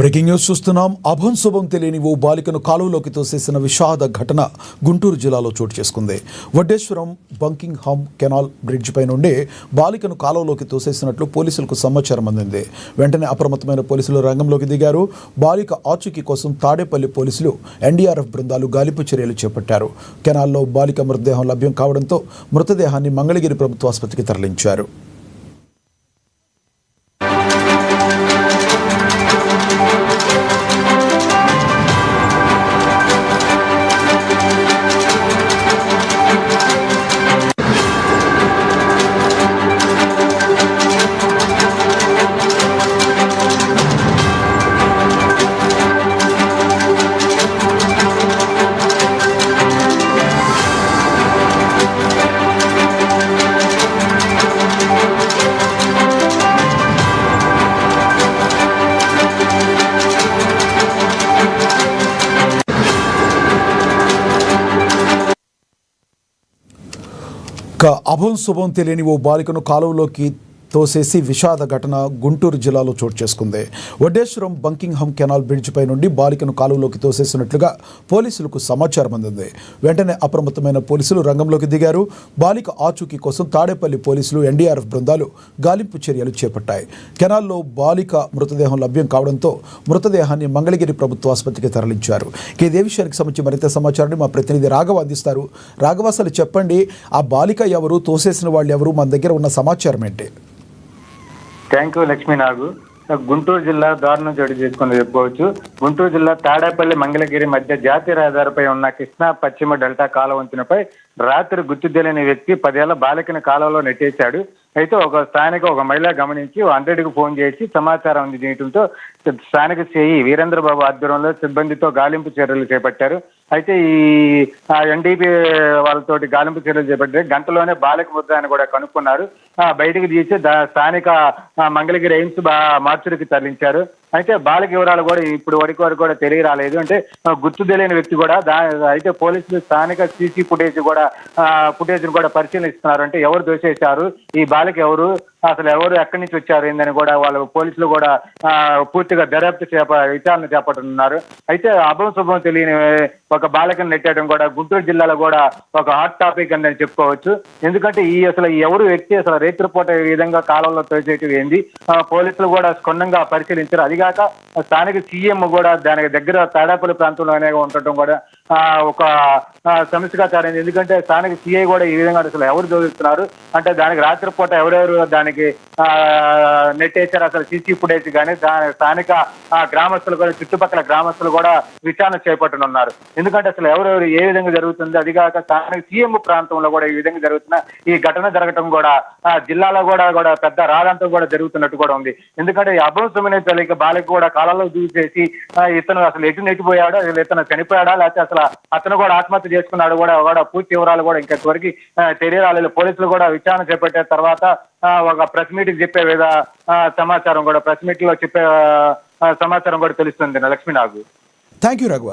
Breaking news చూస్తున్నాం. అభం శుభం తెలియని ఓ బాలికను కాలువలోకి తోసేసిన విషాద ఘటన గుంటూరు జిల్లాలో చోటు చేసుకుంది. వడ్డేశ్వరం బంకింగ్ హమ్ కెనాల్ బ్రిడ్జ్ పై నుండి బాలికను కాలువలోకి తోసేసినట్లు పోలీసులకు సమాచారం అందింది. వెంటనే అప్రమత్తమైన పోలీసులు రంగంలోకి దిగారు. బాలిక ఆచూకీ కోసం తాడేపల్లి పోలీసులు ఎన్డీఆర్ఎఫ్ బృందాలు గాలింపు చర్యలు చేపట్టారు. కెనాల్లో బాలిక మృతదేహం లభ్యం కావడంతో మృతదేహాన్ని మంగళగిరి ప్రభుత్వ ఆసుపత్రికి తరలించారు. అభం శుభం తెలియని ఓ బాలికను కాలువలోకి తోసేసి విషాద ఘటన గుంటూరు జిల్లాలో చోటు చేసుకుంది. వడ్డేశ్వరం బంకింగ్ హమ్ కెనాల్ బ్రిడ్జ్ పై నుండి బాలికను కాలువలోకి తోసేసినట్లుగా పోలీసులకు సమాచారం అందింది. వెంటనే అప్రమత్తమైన పోలీసులు రంగంలోకి దిగారు. బాలిక ఆచూకీ కోసం తాడేపల్లి పోలీసులు ఎన్డీఆర్ఎఫ్ బృందాలు గాలింపు చర్యలు చేపట్టాయి. కెనాల్లో బాలిక మృతదేహం లభ్యం కావడంతో మృతదేహాన్ని మంగళగిరి ప్రభుత్వ ఆసుపత్రికి తరలించారు. ఇదే విషయానికి సంబంధించి మరింత సమాచారాన్ని మా ప్రతినిధి రాఘవ అందిస్తారు. రాఘవ, అసలు చెప్పండి, ఆ బాలిక ఎవరు, తోసేసిన వాళ్ళు ఎవరు, మన దగ్గర ఉన్న సమాచారం ఏంటి? థ్యాంక్ యూ లక్ష్మీ నాగు. గుంటూరు జిల్లా దారుణం చోటు చేసుకుని చెప్పుకోవచ్చు. గుంటూరు జిల్లా తాడేపల్లి మంగళగిరి మధ్య జాతీయ రహదారిపై ఉన్న కృష్ణా పశ్చిమ డెల్టా కాలువ వంతెనపై రాత్రి గుర్తు తెలియని వ్యక్తి 10 ఏళ్ల బాలికను కాలువలో నెట్టేశాడు. అయితే ఒక మహిళ గమనించి 100కి ఫోన్ చేసి సమాచారం అందజేయడంతో స్థానిక సిఐ వీరేంద్రబాబు ఆధ్వర్యంలో సిబ్బందితో గాలింపు చర్యలు చేపట్టారు. అయితే ఈ ఎన్డీపీ వాళ్ళతోటి గాలింపు చర్యలు చేపట్టారు. గంటలోనే బాలిక మృతదేహాన్ని కూడా కనుక్కున్నారు. బయటికి తీసి స్థానిక మంగళగిరి ఎయిమ్స్ మార్చురికి తరలించారు. అయితే బాలిక వివరాలు కూడా ఇప్పుడు వరకు కూడా తెలియరాలేదు. అంటే గుర్తు తెలియని వ్యక్తి కూడా అయితే పోలీసులు స్థానిక సీసీ ఫుటేజ్ కూడా పరిశీలిస్తున్నారు. అంటే ఎవరు దోషేశారు, ఈ బాలిక ఎవరు, అసలు ఎవరు ఎక్కడి నుంచి వచ్చారు ఏందని కూడా వాళ్ళు పోలీసులు కూడా పూర్తిగా దర్యాప్తు విచారణ చేపట్టనున్నారు. అయితే అభం శుభం తెలియని ఒక బాలికను నెట్టడం కూడా గుంటూరు జిల్లాలో కూడా ఒక హాట్ టాపిక్ అని చెప్పుకోవచ్చు. ఎందుకంటే అసలు ఎవరు వ్యక్తి అసలు రేత్రిపూట ఈ విధంగా కాలంలో తోచేయటం ఏంది, పోలీసులు కూడా క్షుణ్ణంగా పరిశీలించారు. అదిగాక స్థానిక సీఎం కూడా దానికి దగ్గర తాడేపల్లి ప్రాంతంలోనే ఉండటం కూడా ఒక సమస్యగా తయారైంది. ఎందుకంటే స్థానిక సిఐ కూడా ఈ విధంగా అసలు ఎవరు దోషిస్తున్నారు అంటే దానికి రాత్రిపూట ఎవరెవరు దానికి నెట్టేశారు, అసలు సీసీ ఫుటేజ్ కానీ స్థానిక గ్రామస్తులు కూడా చుట్టుపక్కల గ్రామస్తులు కూడా విచారణ చేపట్టనున్నారు. ఎందుకంటే అసలు ఎవరెవరు ఏ విధంగా జరుగుతుంది, అదిగాక స్థానిక సీఎం ప్రాంతంలో కూడా ఈ విధంగా జరుగుతున్న ఈ ఘటన జరగటం కూడా జిల్లాలో కూడా పెద్ద రాదంతం కూడా జరుగుతున్నట్టు కూడా ఉంది. ఎందుకంటే ఈ అభంశమైన తల్లికి బాలిక కూడా కాలంలో దూసేసి ఇతను అసలు ఎటు నెట్టిపోయాడో, అసలు ఇతను చనిపోయాడా, లేకపోతే అసలు అతను కూడా ఆత్మహత్య చేసుకున్నాడు కూడా పూర్తి వివరాలు కూడా ఇంకా చివరికి తెలియరాలేదు. పోలీసులు కూడా విచారణ చేపట్టిన తర్వాత ఒక ప్రెస్ మీట్ చెప్పే సమాచారం కూడా ప్రెస్ మీట్ లో చెప్పే సమాచారం కూడా తెలుస్తుంది. లక్ష్మీ నాగు. Thank you Raghava.